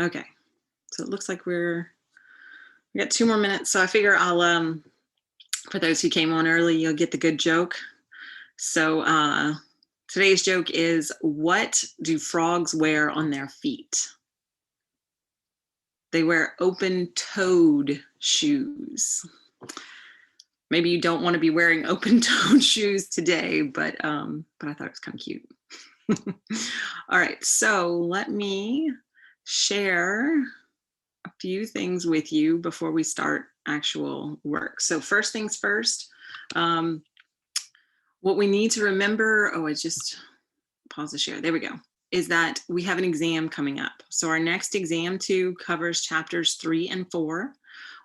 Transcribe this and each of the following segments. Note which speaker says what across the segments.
Speaker 1: Okay, so it looks like we got 2 more minutes. So I figure I'll for those who came on early, you'll get the good joke. So today's joke is, what do frogs wear on their feet? They wear open-toed shoes. Maybe you don't want to be wearing open-toed shoes today, but I thought it was kind of cute. All right, so let me share a few things with you before we start actual work. So first things first, what we need to remember, I just pause the share, there we go, is that we have an exam coming up. So our next exam 2 covers chapters 3 and 4,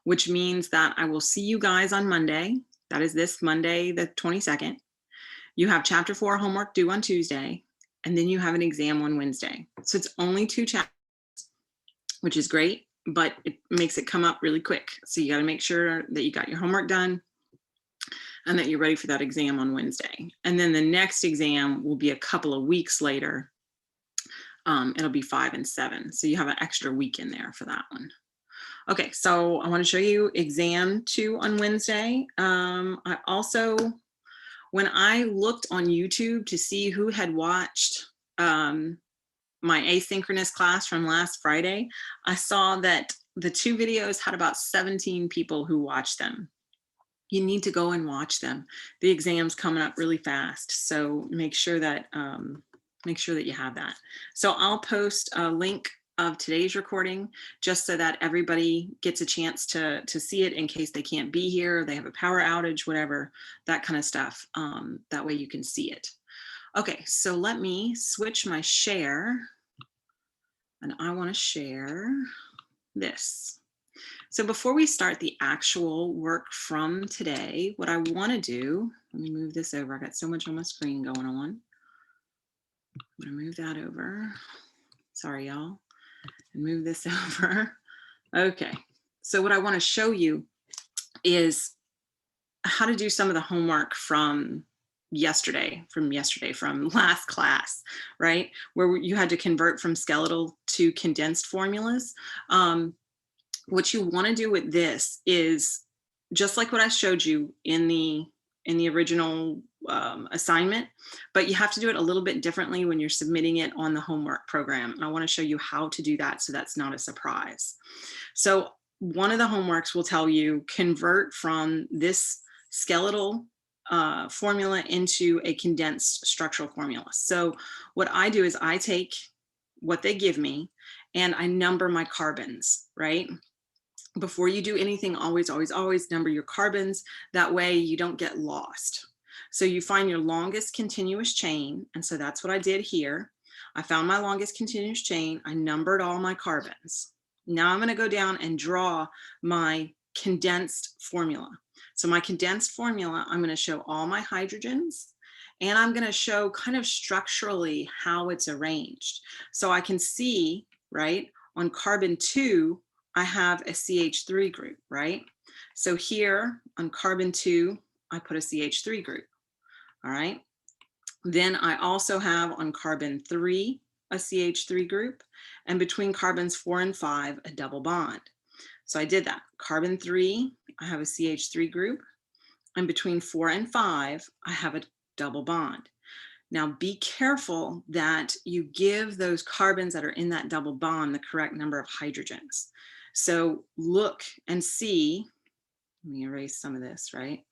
Speaker 1: which means that I will see you guys on Monday. That is this Monday, the 22nd. You have chapter 4 homework due on Tuesday, and then you have an exam on Wednesday. So it's only 2 chapters, which is great, but it makes it come up really quick. So you got to make sure that you got your homework done and that you're ready for that exam on Wednesday. And then the next exam will be a couple of weeks later. It'll be 5 and 7. So you have an extra week in there for that one. Okay, so I want to show you exam 2 on Wednesday. I also, when I looked on YouTube to see who had watched my asynchronous class from last Friday, I saw that the 2 videos had about 17 people who watched them. You need to go and watch them. The exam's coming up really fast, so make sure that you have that. So I'll post a link of today's recording just so that everybody gets a chance to see it in case they can't be here, they have a power outage, whatever, that kind of stuff. That way you can see it. Okay, so let me switch my share, and I want to share this. So before we start the actual work from today, what I want to do, let me move this over. I got so much on my screen going on. I'm going to move that over. Sorry, y'all. And move this over. Okay. So what I want to show you is how to do some of the homework from last class, right? Where you had to convert from skeletal to condensed formulas. What you want to do with this is just like what I showed you in the original assignment, but you have to do it a little bit differently when you're submitting it on the homework program. And I want to show you how to do that so that's not a surprise. So one of the homeworks will tell you convert from this skeletal formula into a condensed structural formula. So what I do is I take what they give me and I number my carbons, right? Before you do anything, always, always, always number your carbons. That way you don't get lost. So you find your longest continuous chain. And so that's what I did here. I found my longest continuous chain. I numbered all my carbons. Now I'm going to go down and draw my condensed formula. So my condensed formula, I'm going to show all my hydrogens, and I'm going to show kind of structurally how it's arranged. So I can see, right, on carbon 2, I have a CH3 group, right? So here on carbon 2, I put a CH3 group, all right? Then I also have on carbon 3, a CH3 group, and between carbons 4 and 5, a double bond. So I did that. Carbon 3, I have a CH3 group, and between 4 and 5, I have a double bond. Now be careful that you give those carbons that are in that double bond the correct number of hydrogens. So look and see, let me erase some of this, right?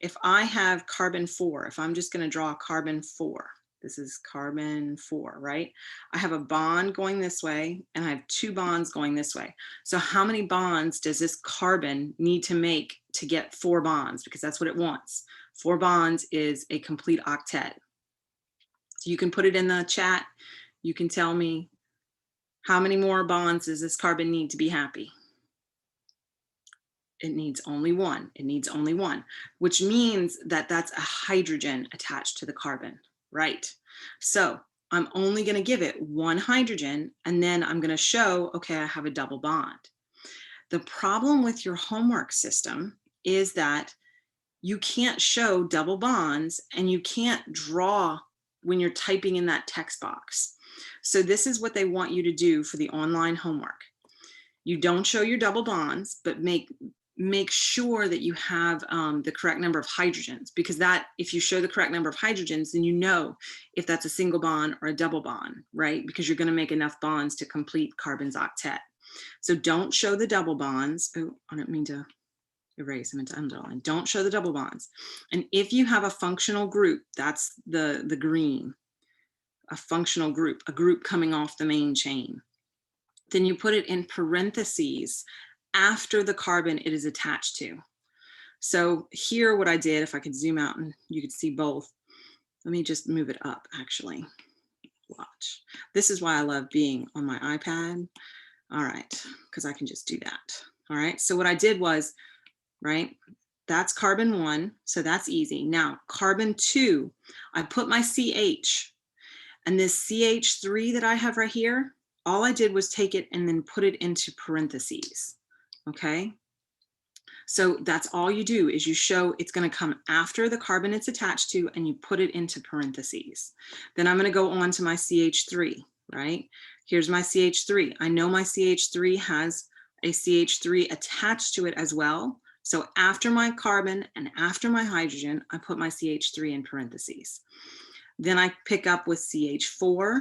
Speaker 1: If I have carbon 4, if I'm just going to draw carbon 4, this is carbon 4, right? I have a bond going this way and I have 2 bonds going this way. So how many bonds does this carbon need to make to get 4 bonds? Because that's what it wants. 4 bonds is a complete octet. So you can put it in the chat. You can tell me, how many more bonds does this carbon need to be happy? It needs only 1. It needs only 1, which means that that's a hydrogen attached to the carbon, right? So I'm only going to give it 1 hydrogen, and then I'm going to show, okay, I have a double bond. The problem with your homework system is that you can't show double bonds and you can't draw when you're typing in that text box. So this is what they want you to do for the online homework. You don't show your double bonds, but make sure that you have the correct number of hydrogens, because that, if you show the correct number of hydrogens, then you know if that's a single bond or a double bond, right? Because you're going to make enough bonds to complete carbon's octet. So don't show the double bonds. Oh, I don't mean to erase, I meant to underline. Don't show the double bonds. And if you have a functional group, that's the green, a functional group, a group coming off the main chain, then you put it in parentheses after the carbon it is attached to. So here what I did, if I could zoom out and you could see both, let me just move it up actually. Watch. This is why I love being on my iPad. All right, because I can just do that. All right, so what I did was, right, that's carbon 1, so that's easy. Now carbon 2, I put my CH, and this CH3 that I have right here, all I did was take it and then put it into parentheses. Okay, so that's all you do, is you show it's going to come after the carbon it's attached to, and you put it into parentheses. Then I'm going to go on to my CH3, right? Here's my CH3. I know my CH3 has a CH3 attached to it as well. So after my carbon and after my hydrogen, I put my CH3 in parentheses. Then I pick up with CH4,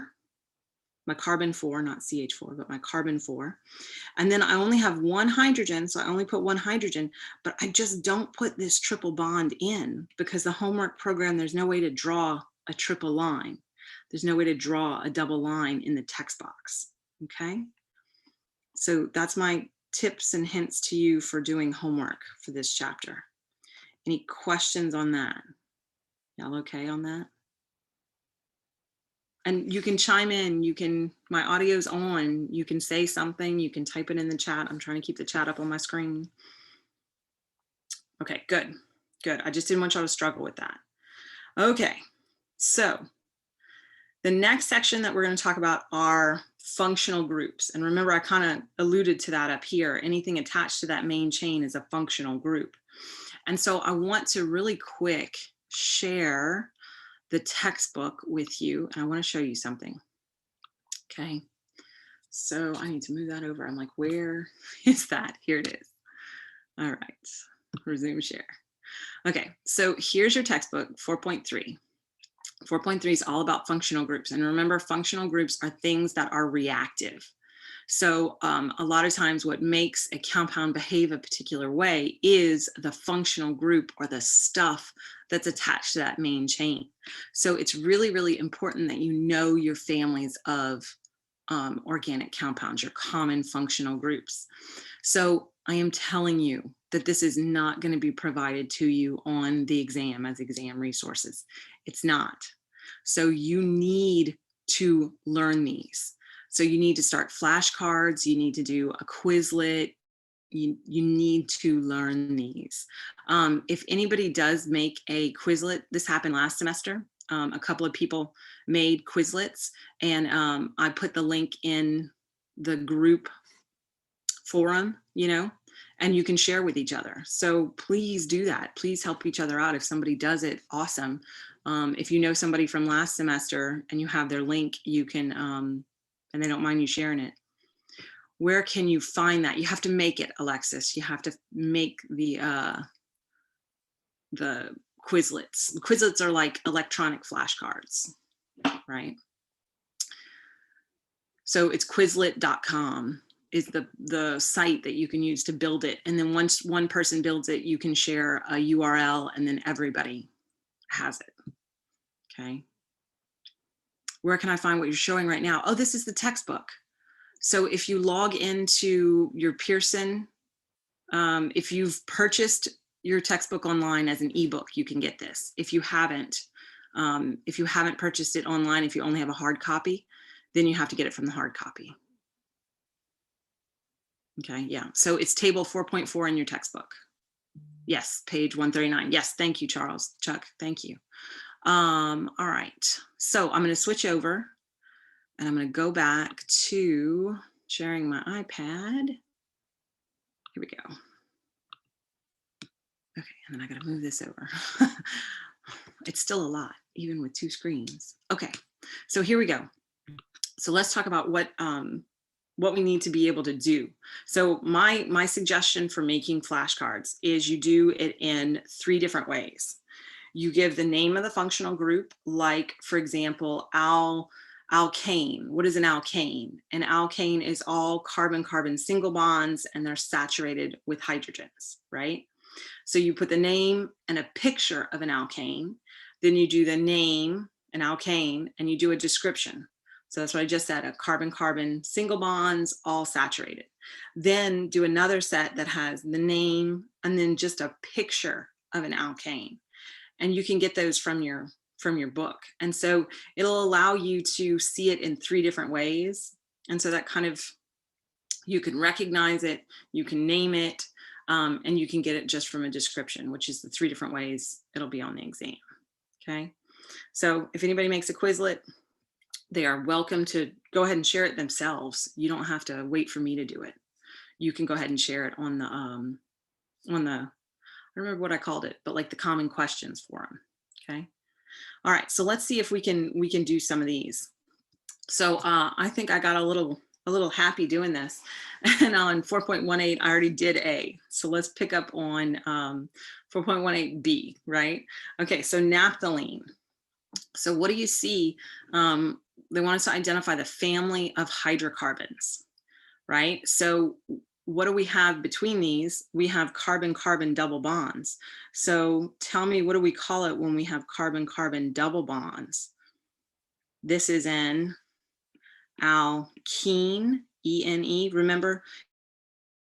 Speaker 1: my carbon 4, not CH4, but my carbon 4. And then I only have one hydrogen, so I only put one hydrogen, but I just don't put this triple bond in, because the homework program, there's no way to draw a triple line. There's no way to draw a double line in the text box, okay? So that's my tips and hints to you for doing homework for this chapter. Any questions on that? Y'all okay on that? And you can chime in, you can, my audio's on, you can say something, you can type it in the chat. I'm trying to keep the chat up on my screen. Okay, good, good. I just didn't want y'all to struggle with that. Okay, so the next section that we're going to talk about are functional groups. And remember, I kind of alluded to that up here. Anything attached to that main chain is a functional group. And so I want to really quick share the textbook with you, and I want to show you something. Okay, so I need to move that over. I'm like, where is that? Here it is. All right, resume share. Okay, so here's your textbook, 4.3. 4.3 is all about functional groups. And remember, functional groups are things that are reactive. So a lot of times what makes a compound behave a particular way is the functional group or the stuff that's attached to that main chain. So it's really, really important that you know your families of organic compounds, your common functional groups. So I am telling you that this is not going to be provided to you on the exam as exam resources. It's not. So you need to learn these. So you need to start flashcards, you need to do a Quizlet, you need to learn these. If anybody does make a Quizlet, this happened last semester, a couple of people made Quizlets, and I put the link in the group forum, you know, and you can share with each other. So please do that. Please help each other out. If somebody does it, awesome. If you know somebody from last semester and you have their link, you can, and they don't mind you sharing it. Where can you find that? You have to make it, Alexis. You have to make the Quizlets. Quizlets are like electronic flashcards, right? So it's Quizlet.com is the site that you can use to build it. And then once one person builds it, you can share a URL and then everybody has it, okay? Where can I find what you're showing right now? Oh, this is the textbook. So if you log into your Pearson, if you've purchased your textbook online as an ebook, you can get this. If you haven't purchased it online, if you only have a hard copy, then you have to get it from the hard copy. Okay, yeah, so it's table 4.4 in your textbook. Yes, page 139. Yes, thank you, Chuck, thank you. All right, so I'm going to switch over and I'm going to go back to sharing my iPad. Here we go. Okay, and then I got to move this over. It's still a lot, even with two screens. Okay, so here we go. So let's talk about what we need to be able to do. So my suggestion for making flashcards is you do it in 3 different ways. You give the name of the functional group, like for example, alkane. What is an alkane? An alkane is all carbon-carbon single bonds, and they're saturated with hydrogens, right? So you put the name and a picture of an alkane, then you do the name, an alkane, and you do a description. So that's what I just said, a carbon-carbon single bonds, all saturated. Then do another set that has the name and then just a picture of an alkane. And you can get those from your book. And so it'll allow you to see it in 3 different ways. And so that kind of, you can recognize it, you can name it, and you can get it just from a description, which is the 3 different ways it'll be on the exam. Okay. So if anybody makes a Quizlet, they are welcome to go ahead and share it themselves. You don't have to wait for me to do it. You can go ahead and share it on the, I don't remember what I called it, but like the common questions forum. Okay. All right. So let's see if we can do some of these. So I think I got a little happy doing this. And on 4.18, I already did A. So let's pick up on 4.18B, right? Okay, so naphthalene. So what do you see? They want us to identify the family of hydrocarbons, right? So what do we have between these? We have carbon-carbon double bonds. So tell me, what do we call it when we have carbon-carbon double bonds? This is an alkene, E-N-E. Remember,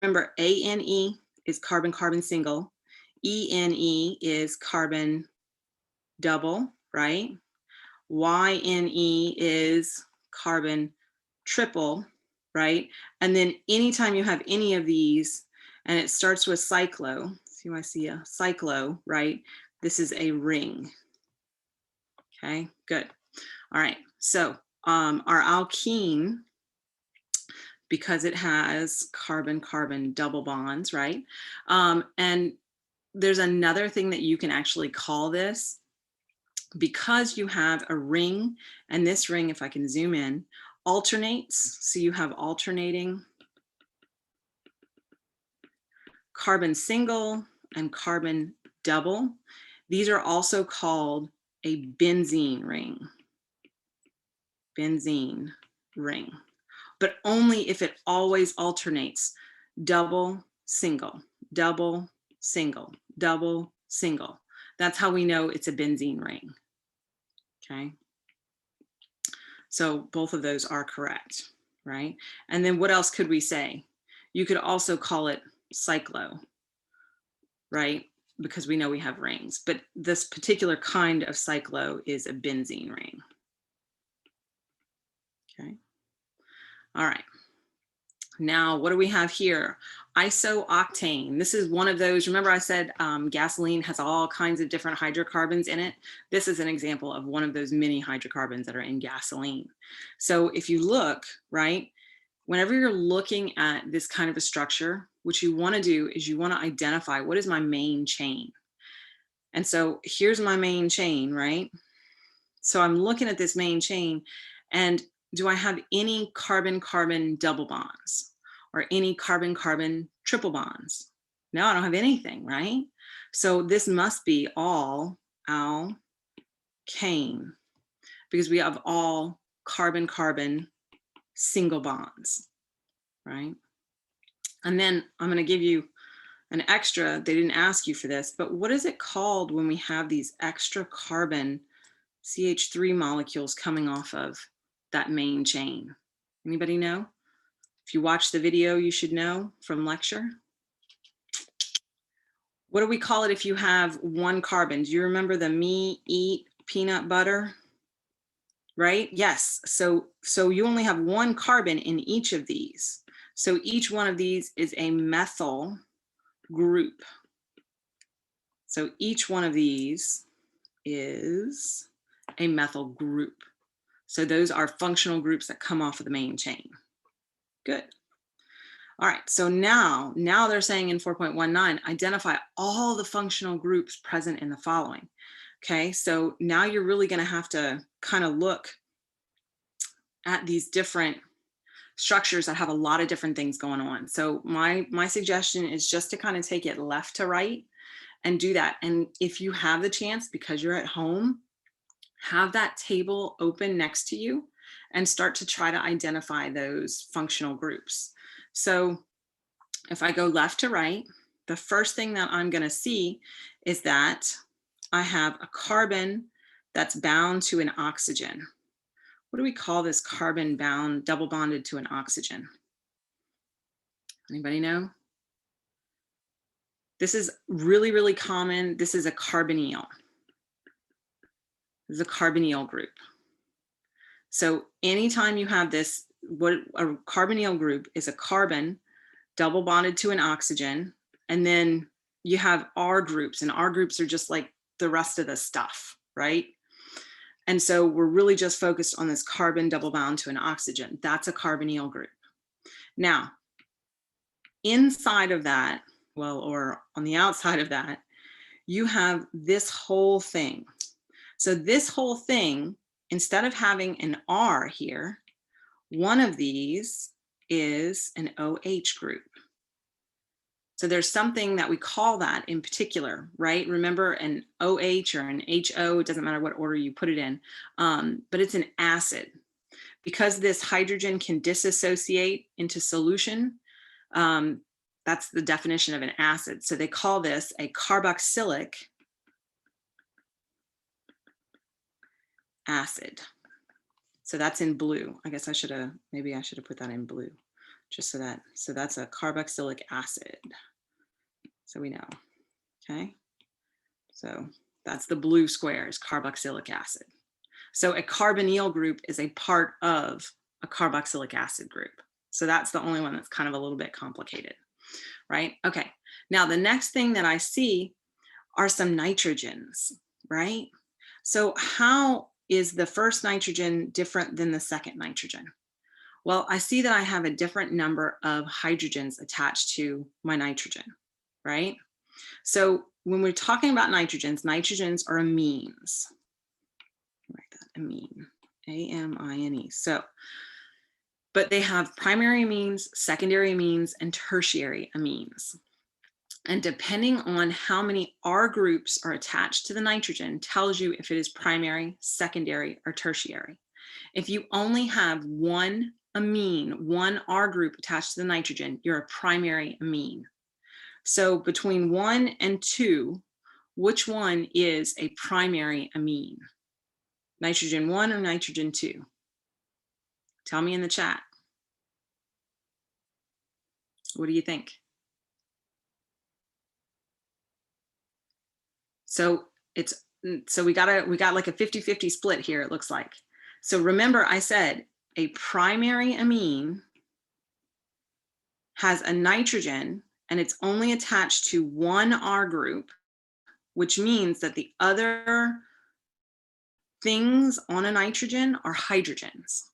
Speaker 1: A-N-E is carbon-carbon single. E-N-E is carbon double, right? Y-N-E is carbon triple, right? And then anytime you have any of these, and it starts with cyclo, see how I see a cyclo, right? This is a ring. Okay, good. All right, so our alkene, because it has carbon-carbon double bonds, right? And there's another thing that you can actually call this, because you have a ring, and this ring, if I can zoom in, alternates. So you have alternating carbon single and carbon double. These are also called a benzene ring. Benzene ring. But only if it always alternates double, single, double, single, double, single. That's how we know it's a benzene ring. Okay. So both of those are correct, right? And then what else could we say? You could also call it cyclo, right? Because we know we have rings, but this particular kind of cyclo is a benzene ring. Okay. All right. Now, what do we have here? Isooctane. This is one of those, remember I said gasoline has all kinds of different hydrocarbons in it. This is an example of one of those many hydrocarbons that are in gasoline. So if you look, right, whenever you're looking at this kind of a structure, what you want to do is you want to identify, what is my main chain? And so here's my main chain, right? So I'm looking at this main chain, and do I have any carbon-carbon double bonds or any carbon-carbon triple bonds? No, I don't have anything, right? So this must be all alkane, because we have all carbon-carbon single bonds, right? And then I'm going to give you an extra, they didn't ask you for this, but what is it called when we have these extra carbon CH3 molecules coming off of that main chain? Anybody know? If you watch the video, you should know from lecture. What do we call it if you have one carbon? Do you remember the me, eat, peanut butter? Right? Yes. So you only have one carbon in each of these. So each one of these is a methyl group. So each one of these is a methyl group. So those are functional groups that come off of the main chain. Good. All right, so now they're saying in 4.19, identify all the functional groups present in the following. Okay, so now you're really gonna have to kind of look at these different structures that have a lot of different things going on. So my suggestion is just to kind of take it left to right and do that. And if you have the chance, because you're at home, have that table open next to you and start to try to identify those functional groups. So if I go left to right, the first thing that I'm going to see is that I have a carbon that's bound to an oxygen. What do we call this carbon bound, double bonded to an oxygen? Anybody know? This is really, really common. This is a carbonyl. This is a carbonyl group. So anytime you have this, what a carbonyl group is, a carbon double bonded to an oxygen, and then you have R groups, and R groups are just like the rest of the stuff, right? And so we're really just focused on this carbon double bound to an oxygen. That's a carbonyl group. Now, inside of that, well, or on the outside of that, you have this whole thing. So this whole thing, instead of having an R here, one of these is an OH group. So there's something that we call that in particular, right? Remember, an OH or an HO, it doesn't matter what order you put it in, but it's an acid. Because this hydrogen can dissociate into solution, that's the definition of an acid. So they call this a carboxylic acid. So that's in blue. I guess maybe I should have put that in blue, just so that's a carboxylic acid. So we know, okay? So that's the blue squares, carboxylic acid. So a carbonyl group is a part of a carboxylic acid group. So that's the only one that's kind of a little bit complicated, right? Okay, now the next thing that I see are some nitrogens, right? So how is the first nitrogen different than the second nitrogen? Well, I see that I have a different number of hydrogens attached to my nitrogen, right? So when we're talking about nitrogens are amines. Write that, amine, A-M-I-N-E. So, but they have primary amines, secondary amines, and tertiary amines. And depending on how many R groups are attached to the nitrogen tells you if it is primary, secondary, or tertiary. If you only have one amine, one R group attached to the nitrogen, you're a primary amine. So between 1 and 2, which one is a primary amine? Nitrogen 1 or nitrogen 2? Tell me in the chat. What do you think? So we got like a 50-50 split here, it looks like. So remember, I said a primary amine has a nitrogen and it's only attached to one R group, which means that the other things on a nitrogen are hydrogens.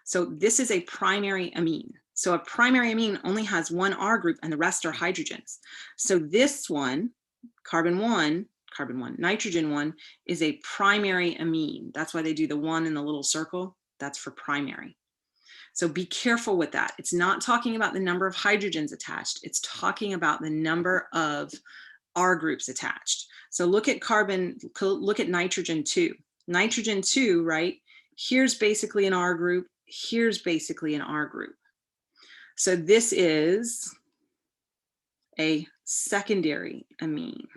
Speaker 1: So this is a primary amine. So a primary amine only has one R group and the rest are hydrogens. So this one, nitrogen 1 is a primary amine. That's why they do the 1 in the little circle. That's for primary. So be careful with that. It's not talking about the number of hydrogens attached. It's talking about the number of R groups attached. So look at nitrogen 2. Nitrogen 2, right? Here's basically an R group. Here's basically an R group. So this is a secondary amine.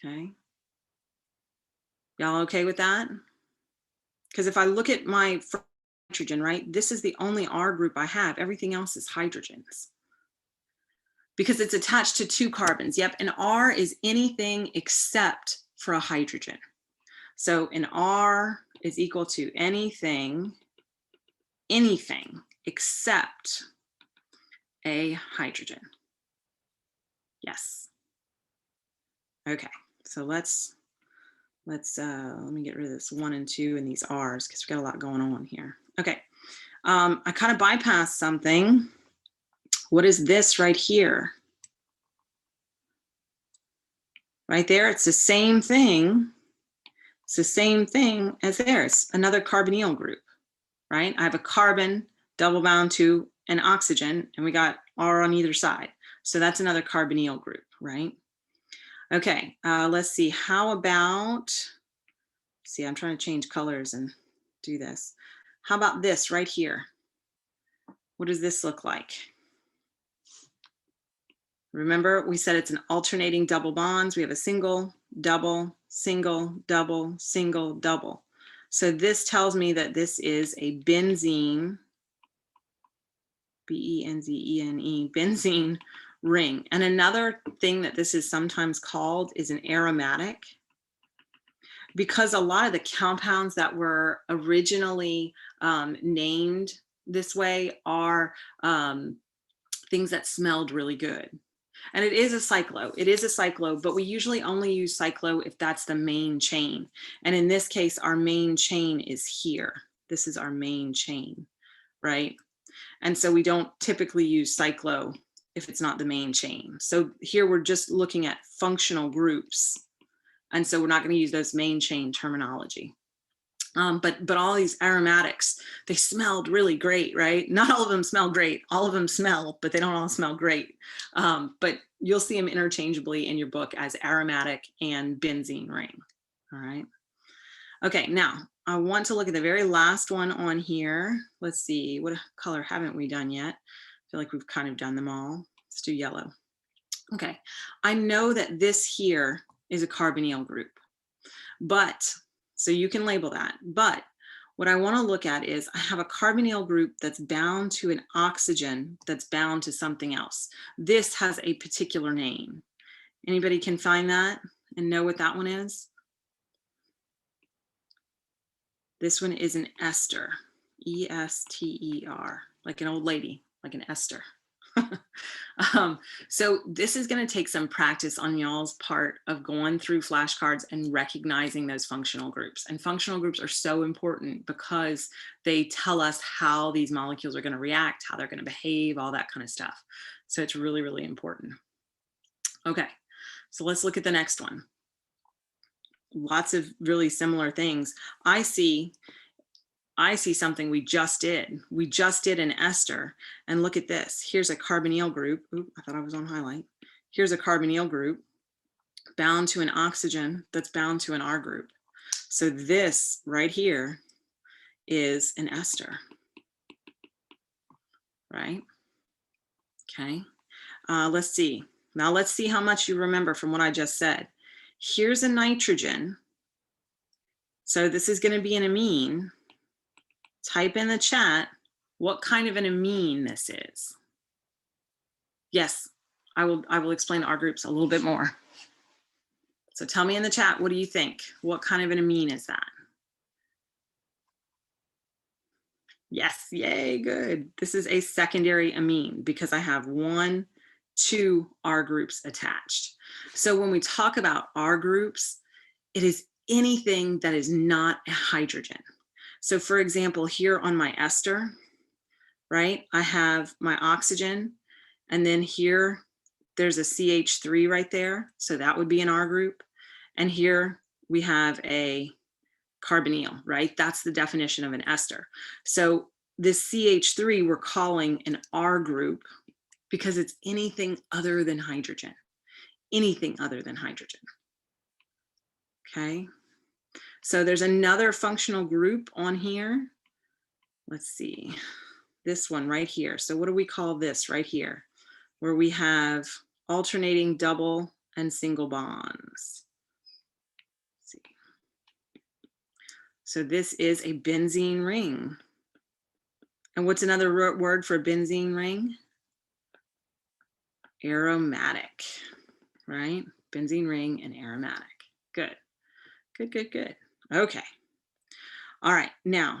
Speaker 1: Okay. Y'all okay with that? Because if I look at my nitrogen, right, this is the only R group I have. Everything else is hydrogens. Because it's attached to 2 carbons. Yep, an R is anything except for a hydrogen. So an R is equal to anything except a hydrogen. Yes. Okay, so let me get rid of this 1 and 2 and these R's because we've got a lot going on here. Okay, I kind of bypassed something. What is this right here? Right there, it's the same thing. It's the same thing as theirs, another carbonyl group, right? I have a carbon double bound to an oxygen, and we got R on either side. So that's another carbonyl group, right? Okay, let's see. How about, see, I'm trying to change colors and do this. How about this right here? What does this look like? Remember, we said it's an alternating double bonds. We have a single, double, single, double, single, double. So this tells me that this is a benzene, B-E-N-Z-E-N-E, benzene ring. And another thing that this is sometimes called is an aromatic, because a lot of the compounds that were originally named this way are things that smelled really good. And it is a cyclo, but we usually only use cyclo if that's the main chain. And in this case, our main chain is here. This is our main chain, right? And so we don't typically use cyclo if it's not the main chain. So here we're just looking at functional groups. And so we're not going to use those main chain terminology. But all these aromatics, they smelled really great, right? Not all of them smell great. All of them smell, but they don't all smell great. But you'll see them interchangeably in your book as aromatic and benzene ring. All right. Okay, now I want to look at the very last one on here. Let's see, what color haven't we done yet? I feel like we've kind of done them all. Let's do yellow. Okay, I know that this here is a carbonyl group, but so you can label that. But what I want to look at is I have a carbonyl group that's bound to an oxygen that's bound to something else. This has a particular name. Anybody can find that and know what that one is? This one is an ester, E-S-T-E-R, like an old lady, like an Esther. So this is going to take some practice on y'all's part of going through flashcards and recognizing those functional groups. And functional groups are so important because they tell us how these molecules are going to react, how they're going to behave, all that kind of stuff. So it's really, really important. Okay, so let's look at the next one. Lots of really similar things. I see something we just did. We just did an ester, and look at this. Here's a carbonyl group. Ooh, I thought I was on highlight. Here's a carbonyl group bound to an oxygen that's bound to an R group. So this right here is an ester, right? Okay, let's see. Now let's see how much you remember from what I just said. Here's a nitrogen. So this is going to be an amine. Type in the chat what kind of an amine this is. Yes, I will explain R groups a little bit more. So tell me in the chat, what do you think? What kind of an amine is that? Yes, yay, good. This is a secondary amine because I have 1, 2 R groups attached. So when we talk about R groups, it is anything that is not a hydrogen. So for example, here on my ester, right, I have my oxygen, and then here there's a CH3 right there. So that would be an R group. And here we have a carbonyl, right? That's the definition of an ester. So this CH3 we're calling an R group because it's anything other than hydrogen, anything other than hydrogen. Okay. So there's another functional group on here. Let's see, this one right here. So what do we call this right here? Where we have alternating double and single bonds. Let's see. So this is a benzene ring. And what's another word for benzene ring? Aromatic, right? Benzene ring and aromatic. Good, good, good, good. Okay. All right. Now,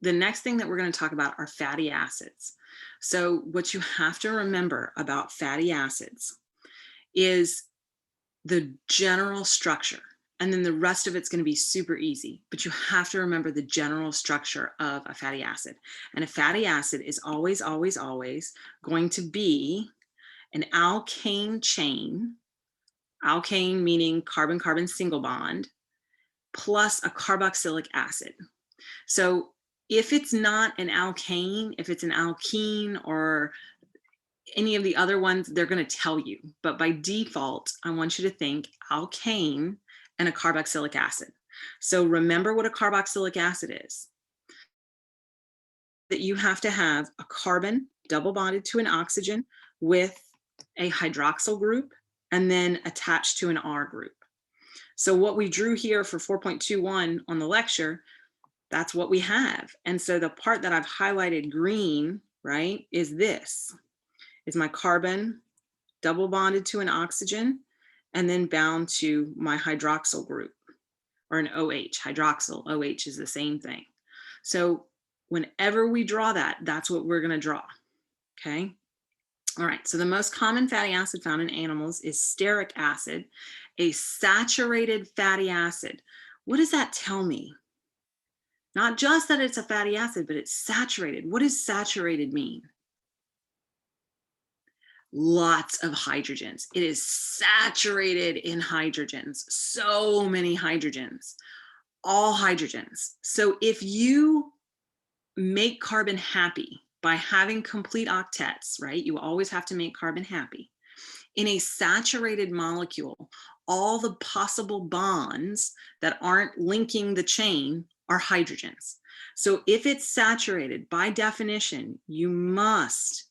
Speaker 1: the next thing that we're going to talk about are fatty acids. So what you have to remember about fatty acids is the general structure, and then the rest of it's going to be super easy, but you have to remember the general structure of a fatty acid. And a fatty acid is always, always, always going to be an alkane chain, alkane meaning carbon-carbon single bond, plus a carboxylic acid. So if it's not an alkane, if it's an alkene or any of the other ones, they're going to tell you. But by default, I want you to think alkane and a carboxylic acid. So remember what a carboxylic acid is. That you have to have a carbon double bonded to an oxygen with a hydroxyl group and then attached to an R group. So what we drew here for 4.21 on the lecture, that's what we have. And so the part that I've highlighted green, right, is this. Is my carbon double bonded to an oxygen and then bound to my hydroxyl group, or an OH, hydroxyl. OH is the same thing. So whenever we draw that, that's what we're going to draw. Okay. All right. So the most common fatty acid found in animals is stearic acid, a saturated fatty acid. What does that tell me? Not just that it's a fatty acid, but it's saturated. What does saturated mean? Lots of hydrogens. It is saturated in hydrogens. So many hydrogens, all hydrogens. So if you make carbon happy by having complete octets, right? You always have to make carbon happy. In a saturated molecule, all the possible bonds that aren't linking the chain are hydrogens. So if it's saturated, by definition, you must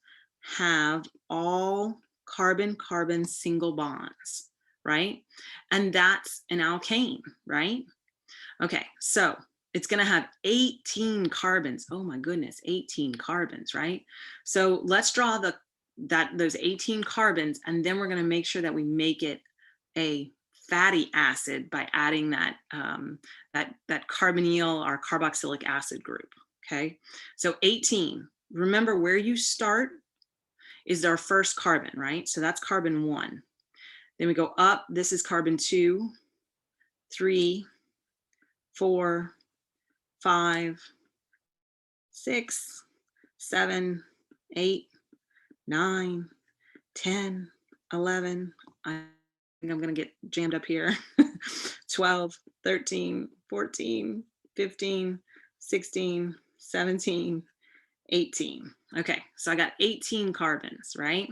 Speaker 1: have all carbon-carbon single bonds, right? And that's an alkane, right? Okay, so it's going to have 18 carbons. Oh my goodness, 18 carbons, right? So let's draw those 18 carbons, and then we're going to make sure that we make it a fatty acid by adding that that carbonyl or carboxylic acid group. Okay, so 18. Remember, where you start is our first carbon, right? So that's carbon 1. Then we go up. This is carbon 2, 3, 4, 5, 6, 7, 8, 9, 10, 11. I think I'm going to get jammed up here. 12, 13, 14, 15, 16, 17, 18. Okay, so I got 18 carbons, right?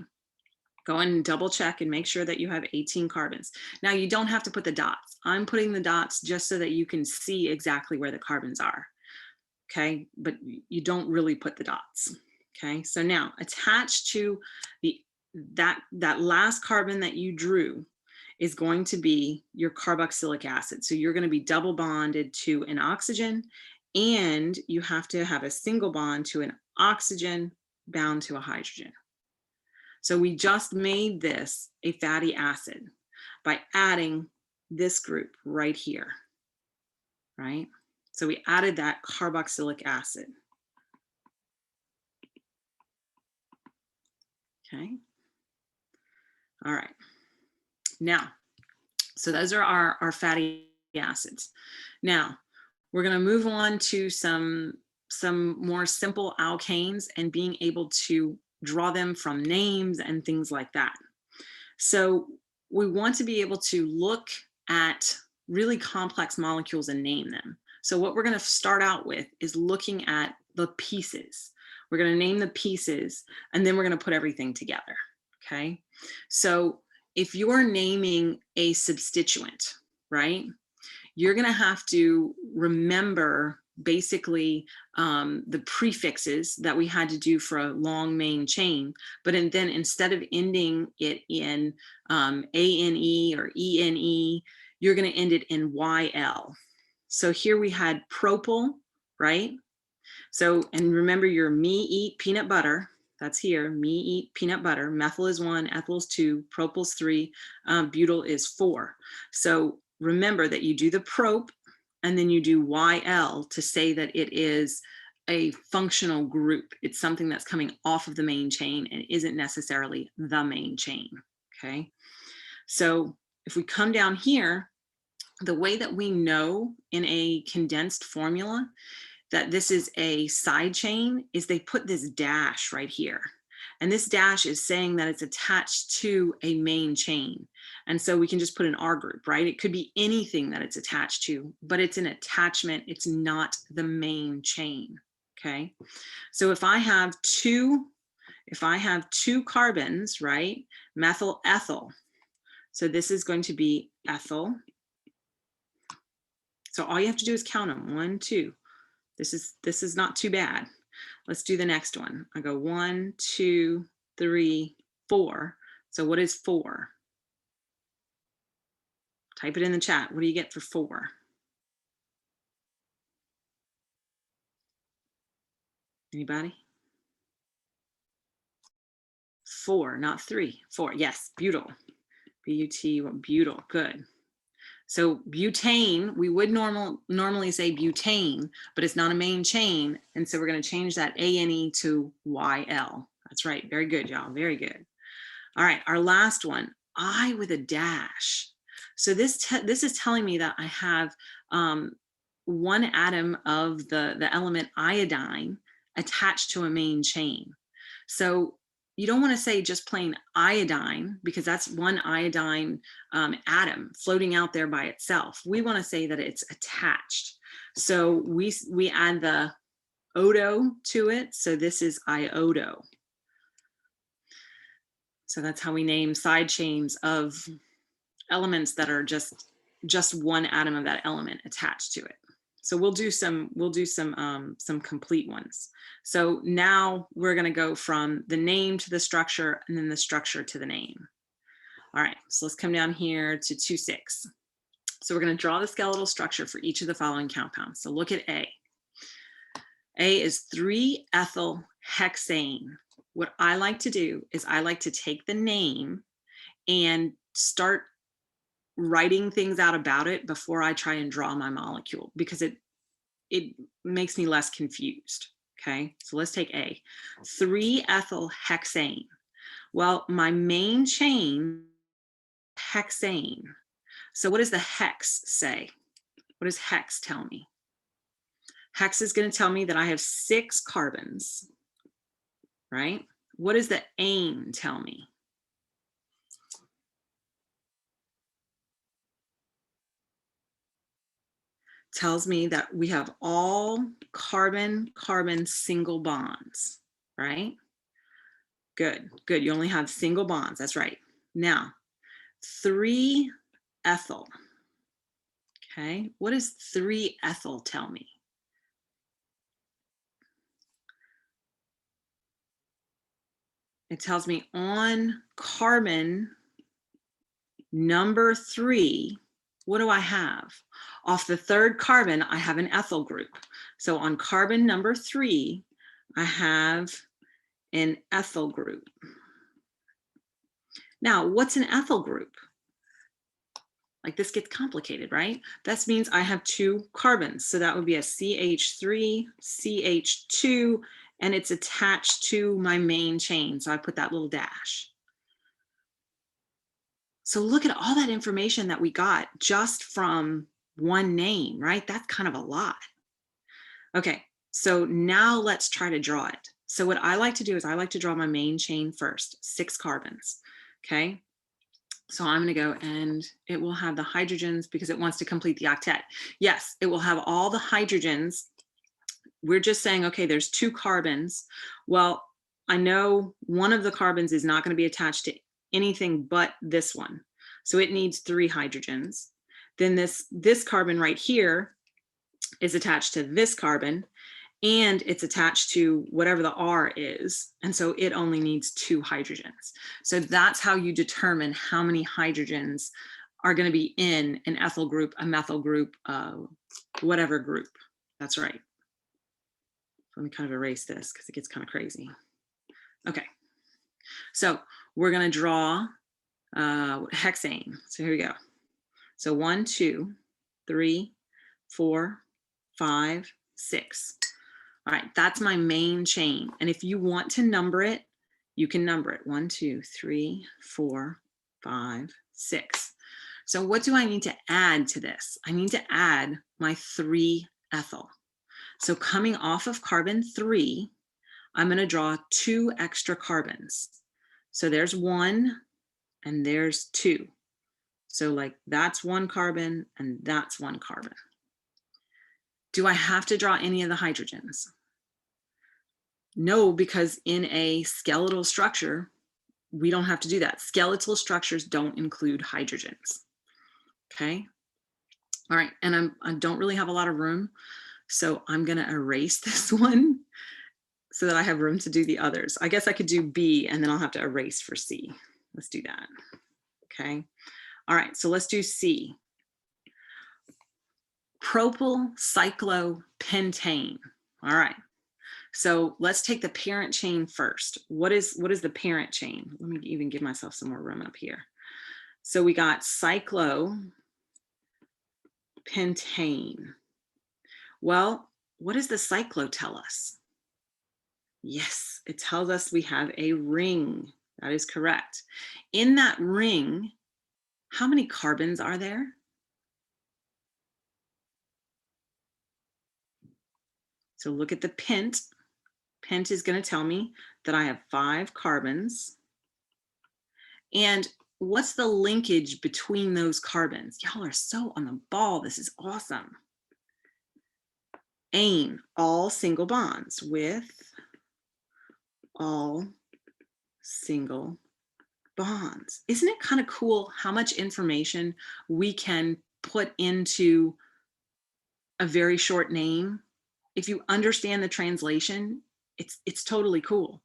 Speaker 1: Go and double check and make sure that you have 18 carbons. Now you don't have to put the dots. I'm putting the dots just so that you can see exactly where the carbons are. Okay, but you don't really put the dots. Okay, so now attached to that last carbon that you drew is going to be your carboxylic acid. So you're going to be double bonded to an oxygen, and you have to have a single bond to an oxygen bound to a hydrogen. So we just made this a fatty acid by adding this group right here, right? So we added that carboxylic acid. Okay. All right. Now, so those are our fatty acids. Now, we're going to move on to some more simple alkanes and being able to draw them from names and things like that. So we want to be able to look at really complex molecules and name them. So what we're going to start out with is looking at the pieces. We're going to name the pieces, and then we're going to put everything together. Okay. So if you're naming a substituent, right, you're going to have to remember basically the prefixes that we had to do for a long main chain, but then instead of ending it in ANE or ENE, you're going to end it in YL. So here we had propyl, right? So, and remember your me eat peanut butter, that's here, me eat peanut butter. Methyl is 1, ethyl is 2, propyl is 3, butyl is 4. So remember that you do the prop and then you do YL to say that it is a functional group. It's something that's coming off of the main chain and isn't necessarily the main chain, okay? So if we come down here, the way that we know in a condensed formula that this is a side chain is they put this dash right here. And this dash is saying that it's attached to a main chain. And so we can just put an R group, right? It could be anything that it's attached to, but it's an attachment. It's not the main chain, okay? So if I have two carbons, right? Methyl ethyl. So this is going to be ethyl. So all you have to do is count them. 1, 2. This is not too bad. Let's do the next one. I go 1, 2, 3, 4. So what is 4? Type it in the chat. What do you get for 4? Anybody? 4, not 3. 4. Yes, butyl. B-U-T, butyl. Good. So butane, we would normally say butane, but it's not a main chain. And so we're going to change that ANE to YL. That's right. Very good, y'all. Very good. All right. Our last one, I with a dash. So this is telling me that I have one atom of the element iodine attached to a main chain. So you don't want to say just plain iodine, because that's one iodine atom floating out there by itself. We want to say that it's attached. So we add the odo to it. So this is iodo. So that's how we name side chains of elements that are just one atom of that element attached to it. So we'll do some complete ones. So now we're going to go from the name to the structure, and then the structure to the name. All right, so let's come down here to 2,6. So we're going to draw the skeletal structure for each of the following compounds. So look at A. A is 3-ethyl hexane. What I like to do is I like to take the name and start writing things out about it before I try and draw my molecule, because it makes me less confused. Okay, so let's take A. 3-ethyl hexane. Well, my main chain, hexane. So what does the hex say? What does hex tell me? Hex is going to tell me that I have 6 carbons, right? What does the ane tell me? Tells me that we have all carbon-carbon single bonds, right? Good, good. You only have single bonds. That's right. Now, 3-ethyl. Okay, what does 3-ethyl tell me? It tells me on carbon number 3, what do I have? Off the 3rd carbon, I have an ethyl group. So on carbon number 3, I have an ethyl group. Now, what's an ethyl group? Like, this gets complicated, right? That means I have 2 carbons. So that would be a CH3, CH2, and it's attached to my main chain. So I put that little dash. So look at all that information that we got just from one name, right? That's kind of a lot. Okay, so now let's try to draw it. So what I like to do is I like to draw my main chain first, 6 carbons, okay? So I'm gonna go, and it will have the hydrogens because it wants to complete the octet. Yes, it will have all the hydrogens. We're just saying, okay, there's 2 carbons. Well, I know one of the carbons is not gonna be attached to anything but this one. So it needs 3 hydrogens. Then this carbon right here is attached to this carbon, and it's attached to whatever the R is. And so it only needs 2 hydrogens. So that's how you determine how many hydrogens are going to be in an ethyl group, a methyl group, whatever group. That's right. Let me kind of erase this because it gets kind of crazy. Okay. So we're going to draw hexane. So here we go. So 1, 2, 3, 4, 5, 6. All right, that's my main chain. And if you want to number it, you can number it. 1, 2, 3, 4, 5, 6. So what do I need to add to this? I need to add my 3-ethyl. So coming off of carbon 3, I'm going to draw 2 extra carbons. So there's 1 and there's 2. So like that's 1 carbon and that's 1 carbon. Do I have to draw any of the hydrogens? No, because in a skeletal structure, we don't have to do that. Skeletal structures don't include hydrogens. Okay. All right. And I don't really have a lot of room. So I'm going to erase this one so that I have room to do the others. I guess I could do B and then I'll have to erase for C. Let's do that. Okay. All right. So let's do C. Propyl cyclopentane. All right. So let's take the parent chain first. What is the parent chain? Let me even give myself some more room up here. So we got cyclopentane. Well, what does the cyclo tell us? Yes, it tells us we have a ring. That is correct. In that ring, how many carbons are there? So look at the pent. Pent is going to tell me that I have 5 carbons. And what's the linkage between those carbons? Y'all are so on the ball. This is awesome. Ane, all single bonds with all single bonds. Isn't it kind of cool how much information we can put into a very short name? If you understand the translation, it's totally cool.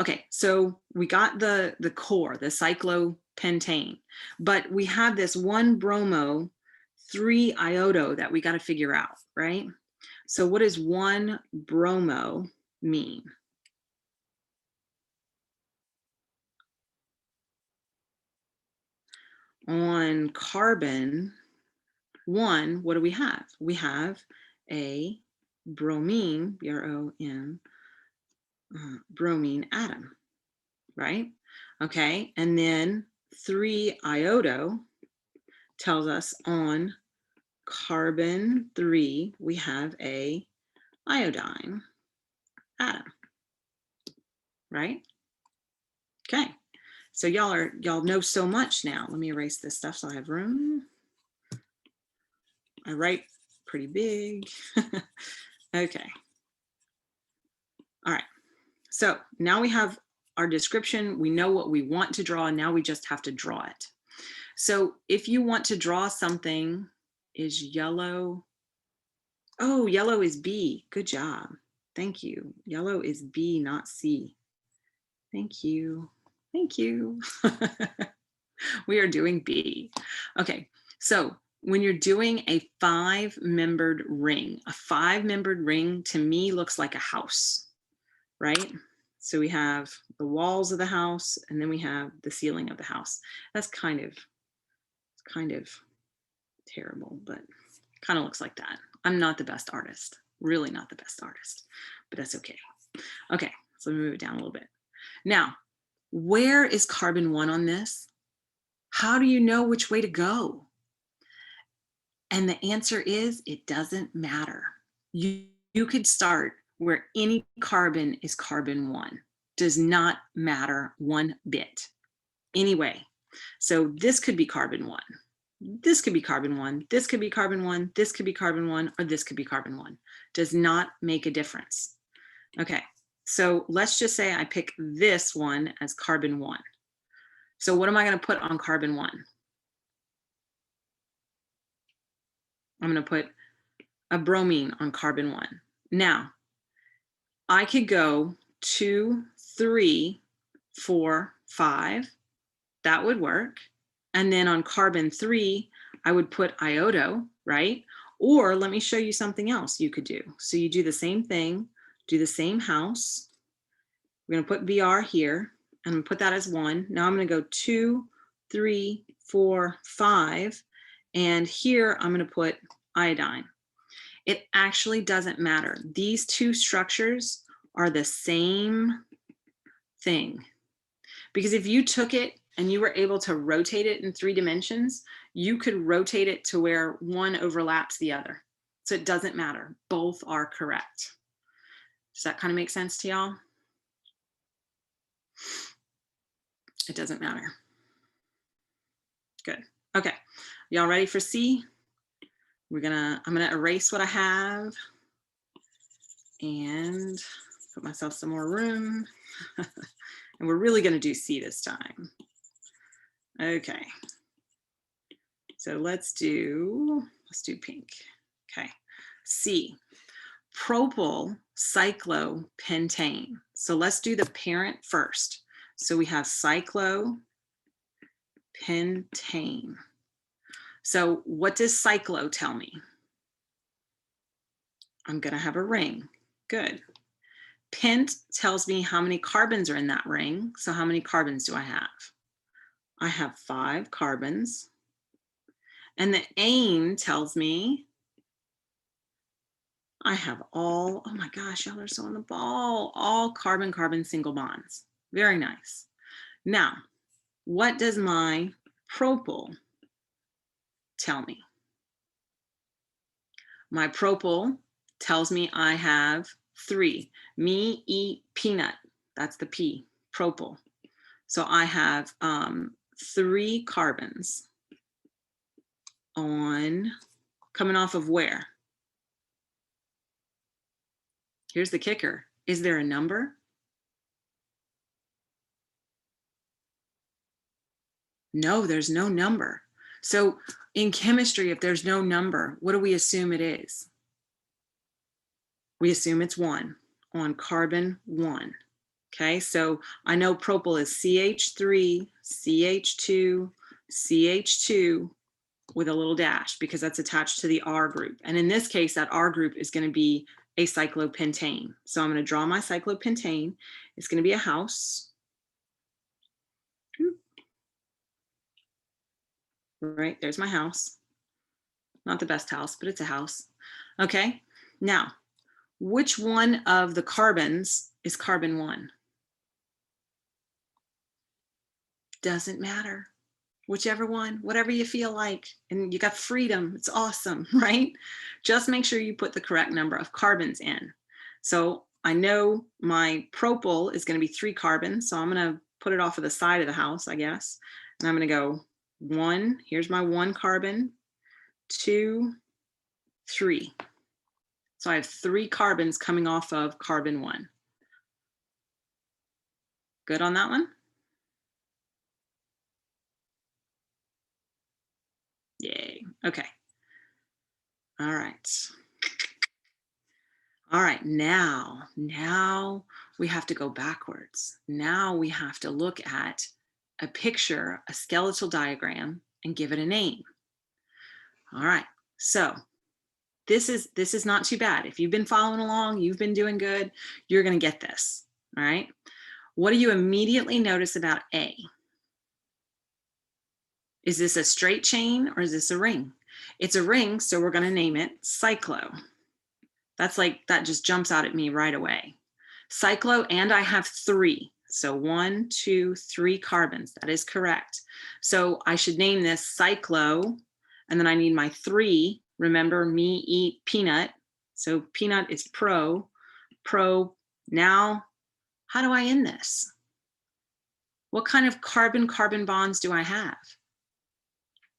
Speaker 1: Okay, so we got the core, the cyclopentane, but we have this 1 bromo, 3 iodo that we got to figure out, right? So what does 1 bromo mean? On carbon 1, what do we have? We have a bromine, B-R-O-M, bromine atom, right? Okay, and then 3 iodo tells us on carbon 3, we have a iodine atom, right? Okay, so y'all know so much now. Let me erase this stuff so I have room. I write pretty big. Okay. All right. So now we have our description. We know what we want to draw. And now we just have to draw it. So if you want to draw something, is yellow? Oh, yellow is B. Good job. Thank you. Yellow is B, not C. Thank you. Thank you. We are doing B. Okay. So when you're doing a 5-membered ring, a 5-membered ring to me looks like a house, right? So we have the walls of the house and then we have the ceiling of the house. That's kind of terrible, but kind of looks like that. I'm not the best artist, really not the best artist, but that's okay. Okay, so let me move it down a little bit. Now, where is carbon 1 on this? How do you know which way to go? And the answer is, it doesn't matter. You could start where any carbon is carbon 1. Does not matter one bit. Anyway, so this could be carbon 1. This could be carbon 1. This could be carbon 1. This could be carbon 1, or this could be carbon 1. Does not make a difference. Okay, so let's just say I pick this one as carbon 1. So what am I going to put on carbon 1? I'm going to put a bromine on carbon 1. Now, I could go 2, 3, 4, 5. That would work. And then on carbon 3, I would put iodo, right? Or let me show you something else you could do. So you do the same thing, do the same house. We're going to put Br here. I'm going to put that as 1. Now I'm going to go 2, 3, 4, 5. And here I'm going to put iodine. It actually doesn't matter. These 2 structures are the same thing. Because if you took it and you were able to rotate it in 3 dimensions, you could rotate it to where one overlaps the other. So it doesn't matter. Both are correct. Does that kind of make sense to y'all? It doesn't matter. Good. Okay. Y'all ready for C? I'm gonna erase what I have and put myself some more room. And we're really gonna do C this time. Okay. So let's do pink. Okay. C, propyl cyclopentane. So let's do the parent first. So we have cyclopentane. So what does cyclo tell me? I'm gonna have a ring. Good. Pent tells me how many carbons are in that ring. So how many carbons do I have? I have 5 carbons. And the ane tells me I have all, oh my gosh, y'all are so on the ball, all carbon-carbon single bonds. Very nice. Now, what does my propyl tell me? My propyl tells me I have 3. Me eat peanut. That's the P, propyl. So I have 3 carbons on, coming off of where? Here's the kicker. Is there a number? No, there's no number. So in chemistry, if there's no number, what do we assume it is? We assume it's 1 on carbon 1. Okay, so I know propyl is CH3, CH2, CH2 with a little dash because that's attached to the R group. And in this case, that R group is going to be a cyclopentane. So I'm going to draw my cyclopentane. It's going to be a house. Right, there's my house. Not the best house, but it's a house. Okay, now, which one of the carbons is carbon 1? Doesn't matter. Whichever one, whatever you feel like, and you got freedom, it's awesome, right? Just make sure you put the correct number of carbons in. So I know my propyl is going to be 3 carbons, so I'm going to put it off of the side of the house, I guess. And I'm going to go 1, here's my 1 carbon, 2, 3. So I have 3 carbons coming off of carbon 1. Good on that one? Yay. Okay. All right. All right, now we have to go backwards. Now we have to look at a picture, a skeletal diagram, and give it a name. All right, so this is not too bad. If you've been following along, you've been doing good, you're gonna get this, all right? What do you immediately notice about A? Is this a straight chain or is this a ring? It's a ring, so we're gonna name it cyclo. That's like, that just jumps out at me right away. Cyclo, and I have 3. So 1, 2, 3 carbons. That is correct. So I should name this cyclo, and then I need my 3. Remember, me eat peanut. So peanut is pro. Now, how do I end this? What kind of carbon-carbon bonds do I have?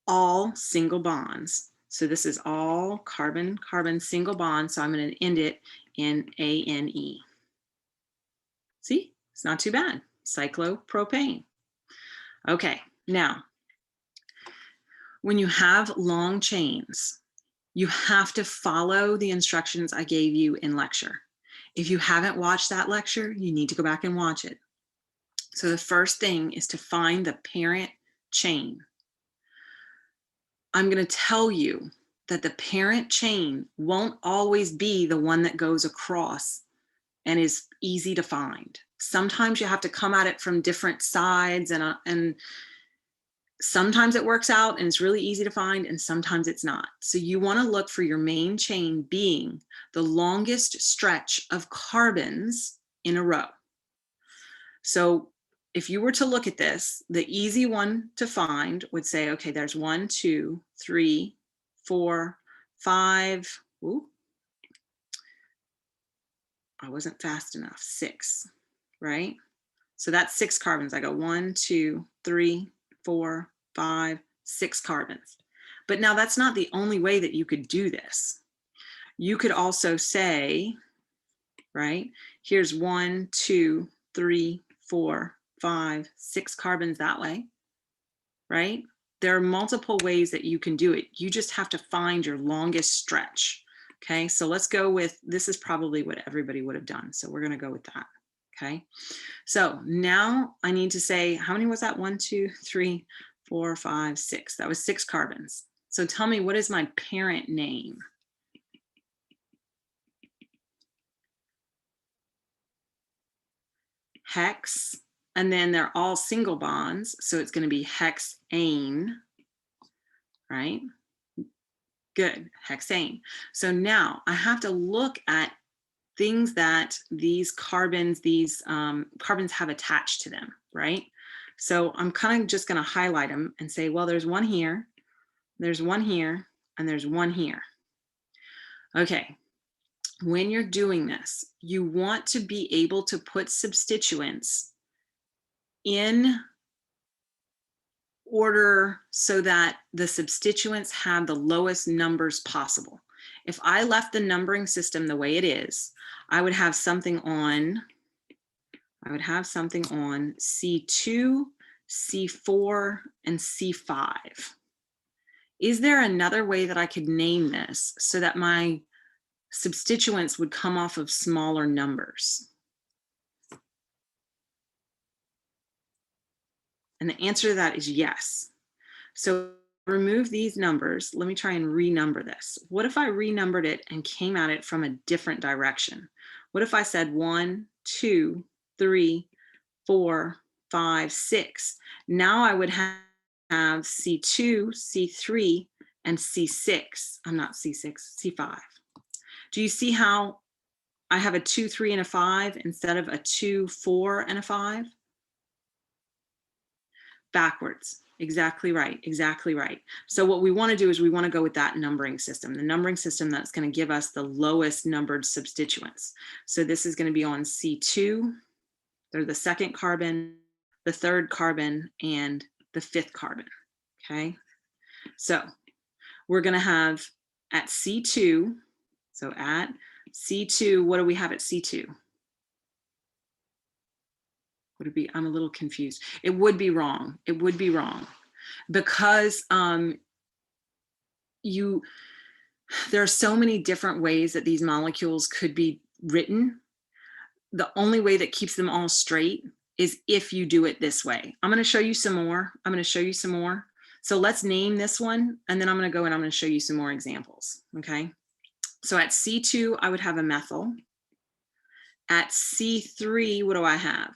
Speaker 1: All single bonds. So this is all carbon-carbon single bond. So I'm going to end it in ANE. See, it's not too bad. Cyclopropane. Okay, now, when you have long chains, you have to follow the instructions I gave you in lecture. If you haven't watched that lecture, you need to go back and watch it. So the first thing is to find the parent chain. I'm going to tell you that the parent chain won't always be the one that goes across and is easy to find. Sometimes you have to come at it from different sides, and sometimes it works out and it's really easy to find, and sometimes it's not. So you want to look for your main chain being the longest stretch of carbons in a row. So if you were to look at this, the easy one to find would say, okay, there's 1, 2, 3, 4, 5. Ooh, I wasn't fast enough. 6, right? So that's 6 carbons. I go 1, 2, 3, 4, 5, 6 carbons. But now that's not the only way that you could do this. You could also say, right, here's 1, 2, 3, 4, 5, 6 carbons that way, right? There are multiple ways that you can do it. You just have to find your longest stretch. Okay, so let's go with, this is probably what everybody would have done. So we're gonna go with that, okay? So now I need to say, how many was that? 1, 2, 3, 4, 5, 6. That was 6 carbons. So tell me, what is my parent name? Hex, and then they're all single bonds. So it's gonna be hexane, right? Good, hexane. So now I have to look at things that these carbons have attached to them, right? So I'm kind of just going to highlight them and say, well, there's one here, there's one here, and there's one here. Okay, when you're doing this, you want to be able to put substituents in order so that the substituents have the lowest numbers possible. If I left the numbering system the way it is, I would have something on C2, C4, and C5. Is there another way that I could name this so that my substituents would come off of smaller numbers? And the answer to that is yes. So remove these numbers. Let me try and renumber this. What if I renumbered it and came at it from a different direction? What if I said 1, 2, 3, 4, 5, 6? Now I would have C2, C3, and C6. I'm not C6, C5. Do you see how I have a 2, 3, and a 5 instead of a 2, 4, and a 5? Backwards. Exactly right. Exactly right. So what we want to do is we want to go with that numbering system, the numbering system that's going to give us the lowest numbered substituents. So this is going to be on C2. They're the second carbon, the third carbon, and the fifth carbon. Okay. So we're going to have at C2. So at C2, what do we have at C2? Would it be, I'm a little confused. It would be wrong. It would be wrong because there are so many different ways that these molecules could be written. The only way that keeps them all straight is if you do it this way. I'm going to show you some more. So let's name this one, and then I'm going to go and I'm going to show you some more examples. Okay. So at C2, I would have a methyl. At C3, what do I have?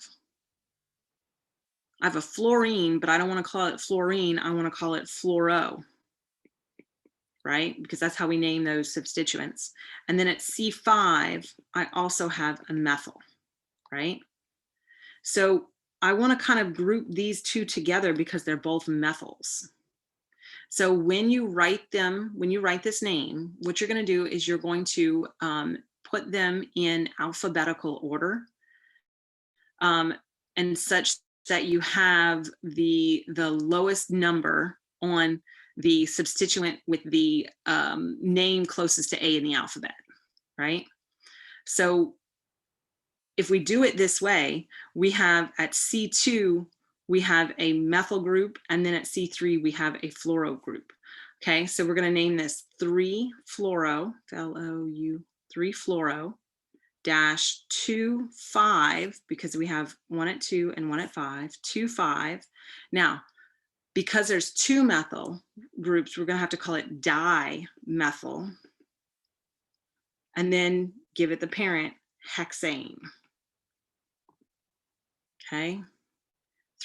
Speaker 1: I have a fluorine, but I don't want to call it fluorine. I want to call it fluoro, right? Because that's how we name those substituents. And then at C5, I also have a methyl, right? So I want to kind of group these two together because they're both methyls. So when you write them, when you write this name, what you're going to do is you're going to put them in alphabetical order, and such that you have the lowest number on the substituent with the name closest to A in the alphabet, right? So if we do it this way, we have at C2, we have a methyl group, and then at C3, we have a fluoro group. Okay, so we're going to name this 3-fluoro, F-L-O-U, 3-fluoro, dash 2,5, because we have one at 2 and one at 5, 2,5. Now, because there's two methyl groups, we're going to have to call it dimethyl, and then give it the parent hexane. Okay,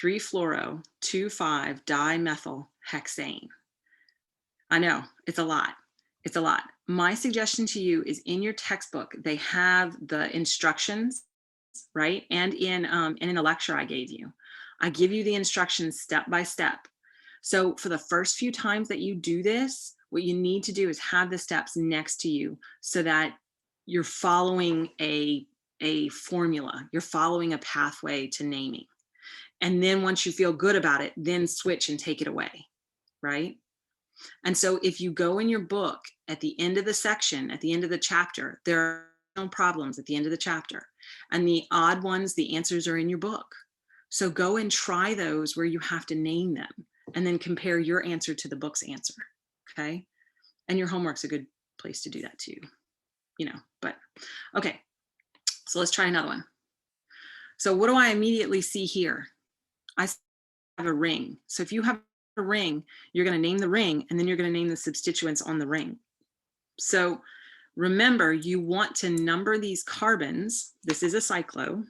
Speaker 1: 3-fluoro, 2,5, dimethyl hexane. I know, it's a lot. It's a lot. My suggestion to you is in your textbook, they have the instructions, right? And in the lecture I gave you, I give you the instructions step by step. So for the first few times that you do this, what you need to do is have the steps next to you so that you're following a a formula. You're following a pathway to naming. And then once you feel good about it, then switch and take it away, right? And so if you go in your book at the end of the section, at the end of the chapter, there are no problems at the end of the chapter. And the odd ones, the answers are in your book. So go and try those where you have to name them and then compare your answer to the book's answer, okay? And your homework's a good place to do that too, but okay. So let's try another one. So what do I immediately see here? I have a ring. So if you have a ring, you're going to name the ring, and then you're going to name the substituents on the ring. So remember, you want to number these carbons. This is a cyclo,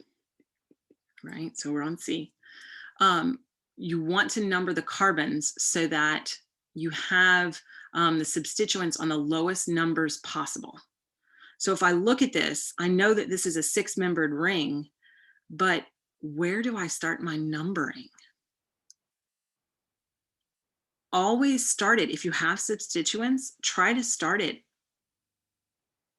Speaker 1: right? So we're on C. You want to number the carbons so that you have the substituents on the lowest numbers possible. So if I look at this, I know that this is a 6-membered ring, but where do I start my numbering? Always start it. If you have substituents, try to start it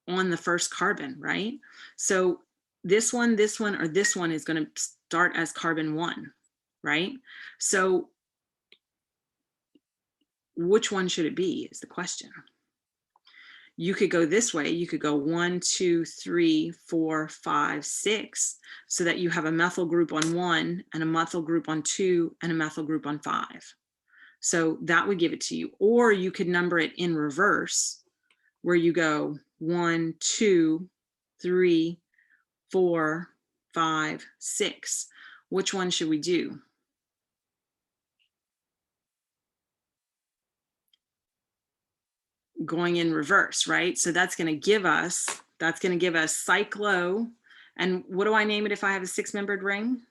Speaker 1: on the first carbon, right? So this one, or this one is going to start as carbon 1, right? So which one should it be is the question. You could go this way. You could go 1, 2, 3, 4, 5, 6, so that you have a methyl group on 1 and a methyl group on 2 and a methyl group on 5. So that would give it to you. Or you could number it in reverse, where you go 1, 2, 3, 4, 5, 6. Which one should we do? Going in reverse, right? So that's going to give us cyclo. And what do I name it if I have a 6-membered ring?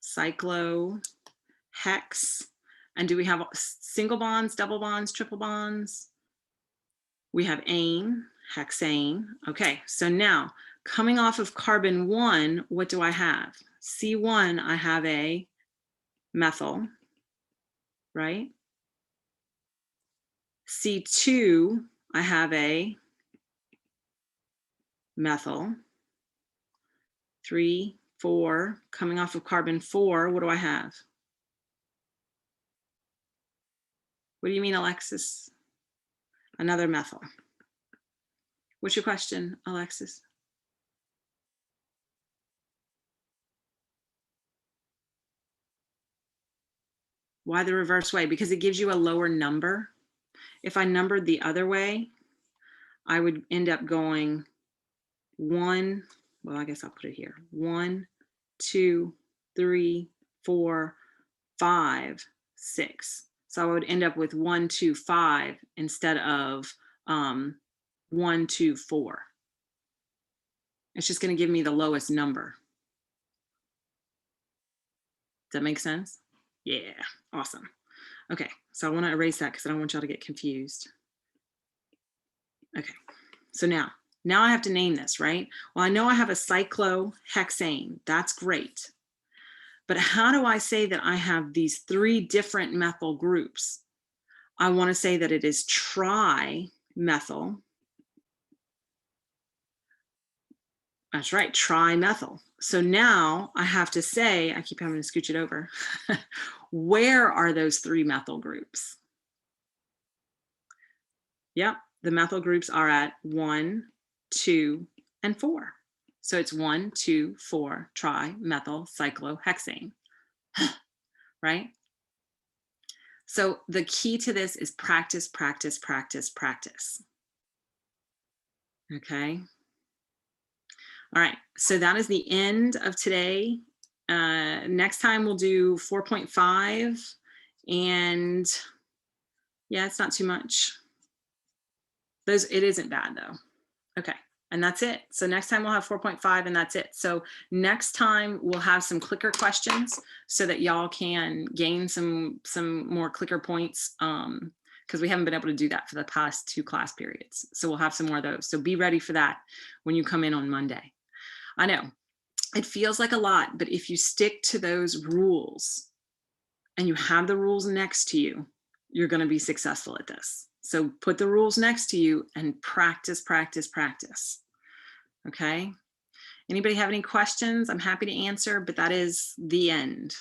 Speaker 1: Cyclo, hex. And do we have single bonds, double bonds, triple bonds? We have ane, hexane. Okay, so now coming off of carbon 1, what do I have? C1, I have a methyl, right? C2, I have a methyl. 3, 4, coming off of carbon 4, what do I have? What do you mean, Alexis? Another methyl. What's your question, Alexis? Why the reverse way? Because it gives you a lower number. If I numbered the other way, I would end up going 1, well, I guess I'll put it here. 1, 2, 3, 4, 5, 6. So I would end up with 1, 2, 5 instead of 1, 2, 4. It's just going to give me the lowest number. Does that make sense? Yeah, awesome. Okay, so I want to erase that because I don't want y'all to get confused. Okay, so now I have to name this, right? Well, I know I have a cyclohexane. That's great. But how do I say that I have these 3 different methyl groups? I want to say that it is trimethyl. That's right, trimethyl. So now I have to say, I keep having to scooch it over. Where are those 3 methyl groups? Yep, the methyl groups are at 1, 2, and 4. So it's 1, 2, 4, trimethyl cyclohexane, right? So the key to this is practice, practice, practice, practice. Okay. All right, so that is the end of today. Next time we'll do 4.5, and yeah, it's not too much. It isn't bad though. Okay, and that's it. So next time we'll have 4.5 and that's it. So next time we'll have some clicker questions so that y'all can gain some more clicker points, because we haven't been able to do that for the past 2 class periods. So we'll have some more of those. So be ready for that when you come in on Monday. I know it feels like a lot, but if you stick to those rules and you have the rules next to you, you're going to be successful at this. So put the rules next to you and practice, practice, practice. Okay. Anybody have any questions? I'm happy to answer, but that is the end.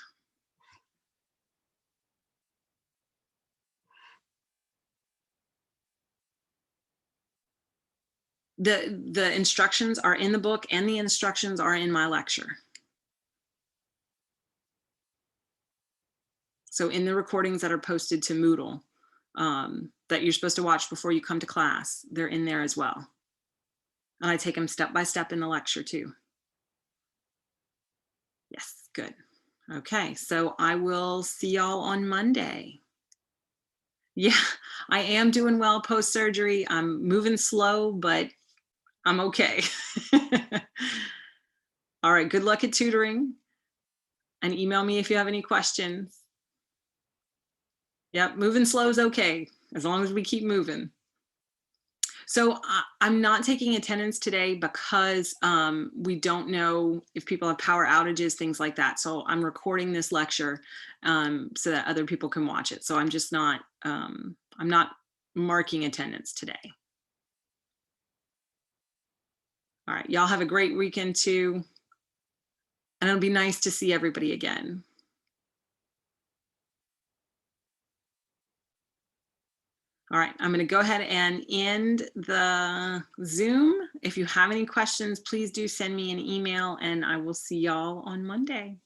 Speaker 1: The instructions are in the book and the instructions are in my lecture. So in the recordings that are posted to Moodle that you're supposed to watch before you come to class, they're in there as well. And I take them step by step in the lecture too. Yes, good. Okay, so I will see y'all on Monday. Yeah, I am doing well post-surgery. I'm moving slow, but I'm okay. All right, good luck at tutoring and email me if you have any questions. Yep, moving slow is okay, as long as we keep moving. So I'm not taking attendance today because we don't know if people have power outages, things like that. So I'm recording this lecture so that other people can watch it. So I'm just not, I'm not marking attendance today. All right, y'all have a great weekend too. And it'll be nice to see everybody again. All right, I'm going to go ahead and end the Zoom. If you have any questions, please do send me an email and I will see y'all on Monday.